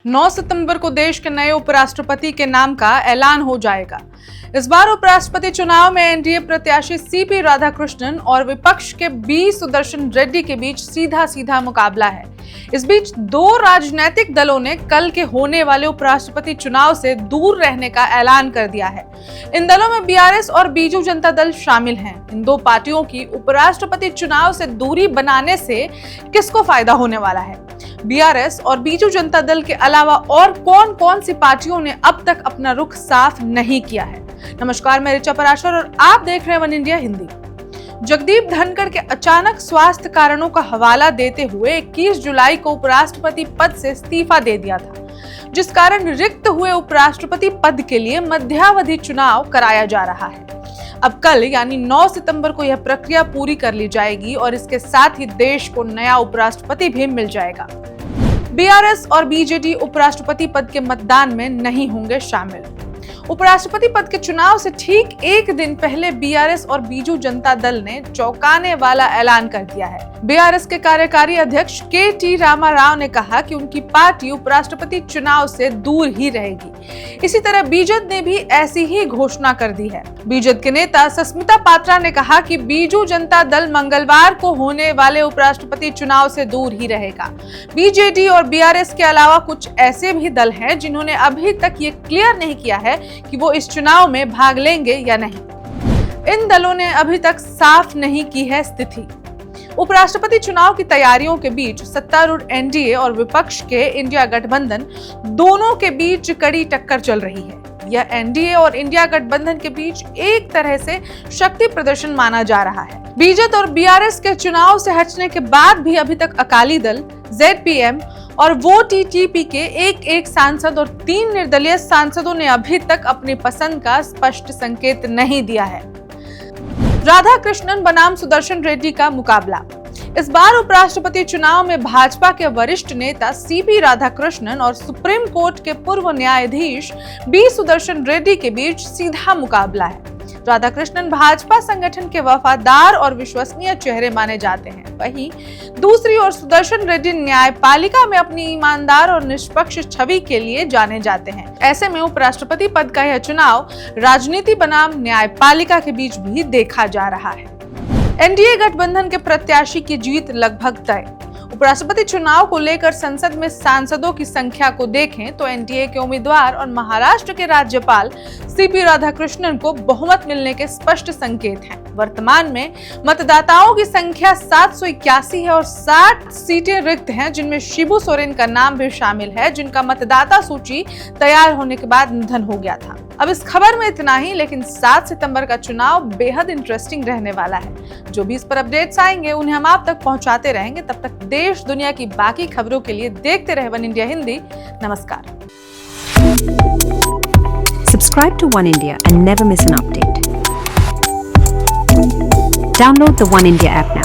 9 सितंबर को देश के नए उपराष्ट्रपति के नाम का ऐलान हो जाएगा। इस बार उपराष्ट्रपति चुनाव में एनडीए प्रत्याशी सीपी राधाकृष्णन और विपक्ष के बी सुदर्शन रेड्डी के बीच सीधा मुकाबला है। इस बीच दो राजनीतिक दलों ने कल के होने वाले उपराष्ट्रपति चुनाव से दूर रहने का ऐलान कर दिया है। इन दलों में बीआरएस और बीजू जनता दल शामिल हैं। इन दो पार्टियों की उपराष्ट्रपति चुनाव से दूरी बनाने से किसको फायदा होने वाला है? बीआरएस और बीजू जनता दल के अलावा और कौन सी पार्टियों ने अब तक अपना रुख साफ नहीं किया है? नमस्कार, मैं ऋचा पराशर और आप देख रहे हैं वन इंडिया हिंदी। जगदीप धनखड़ के अचानक स्वास्थ्य कारणों का हवाला देते हुए 21 जुलाई को उपराष्ट्रपति पद से इस्तीफा दे दिया था, जिस कारण रिक्त हुए उपराष्ट्रपति पद के लिए मध्यावधि चुनाव कराया जा रहा है। अब कल यानी 9 सितंबर को यह प्रक्रिया पूरी कर ली जाएगी और इसके साथ ही देश को नया उपराष्ट्रपति भी मिल जाएगा। बीआरएस और बीजेडी उपराष्ट्रपति पद के मतदान में नहीं होंगे शामिल। उपराष्ट्रपति पद के चुनाव से ठीक एक दिन पहले बीआरएस और बीजू जनता दल ने चौंकाने वाला ऐलान कर दिया है। बीआरएस के कार्यकारी अध्यक्ष के.टी. रामा राव ने कहा कि उनकी पार्टी उपराष्ट्रपति चुनाव से दूर ही रहेगी। इसी तरह बीजेड ने भी ऐसी ही घोषणा कर दी है। बीजेड के नेता सस्मिता पात्रा ने कहा कि बीजू जनता दल मंगलवार को होने वाले उपराष्ट्रपति चुनाव से दूर ही रहेगा। बीजेडी और बीआरएस के अलावा कुछ ऐसे भी दल हैं जिन्होंने अभी तक ये क्लियर नहीं किया है कि वो इस चुनाव में भाग लेंगे या नहीं। इन दलों ने अभी तक साफ नहीं की है स्थिति। उपराष्ट्रपति चुनाव की तैयारियों के बीच सत्तारूढ़ एनडीए और विपक्ष के इंडिया गठबंधन दोनों के बीच कड़ी टक्कर चल रही है। यह एनडीए और इंडिया गठबंधन के बीच एक तरह से शक्ति प्रदर्शन माना जा रहा है। बीजेपी और बीआरएस के चुनाव से हटने के बाद भी अभी तक अकाली दल, जेडपीएम और वो टीटीपी के एक सांसद और 3 निर्दलीय सांसदों ने अभी तक अपनी पसंद का स्पष्ट संकेत नहीं दिया है। राधाकृष्णन बनाम सुदर्शन रेड्डी का मुकाबला। इस बार उपराष्ट्रपति चुनाव में भाजपा के वरिष्ठ नेता सीपी राधाकृष्णन और सुप्रीम कोर्ट के पूर्व न्यायाधीश बी सुदर्शन रेड्डी के बीच सीधा मुकाबला है। राधाकृष्णन भाजपा संगठन के वफादार और विश्वसनीय चेहरे माने जाते हैं। वहीं दूसरी ओर सुदर्शन रेड्डी न्यायपालिका में अपनी ईमानदार और निष्पक्ष छवि के लिए जाने जाते हैं। ऐसे में उपराष्ट्रपति पद का यह चुनाव राजनीति बनाम न्यायपालिका के बीच भी देखा जा रहा है। एनडीए गठबंधन के प्रत्याशी की जीत लगभग तय। उपराष्ट्रपति चुनाव को लेकर संसद में सांसदों की संख्या को देखें तो एनडीए के उम्मीदवार और महाराष्ट्र के राज्यपाल सीपी राधाकृष्णन को बहुमत मिलने के स्पष्ट संकेत हैं। वर्तमान में मतदाताओं की संख्या 781 है और 60 सीटें रिक्त हैं, जिनमें शिबू सोरेन का नाम भी शामिल है, जिनका मतदाता सूची तैयार होने के बाद निधन हो गया था। अब इस खबर में इतना ही, लेकिन 7 सितंबर का चुनाव बेहद इंटरेस्टिंग रहने वाला है। जो भी इस पर अपडेट्स आएंगे उन्हें हम आप तक पहुंचाते रहेंगे। तब तक देश दुनिया की बाकी खबरों के लिए देखते रहे वन इंडिया हिंदी। नमस्कार। Subscribe to One India and never miss an update. Download the One India app now.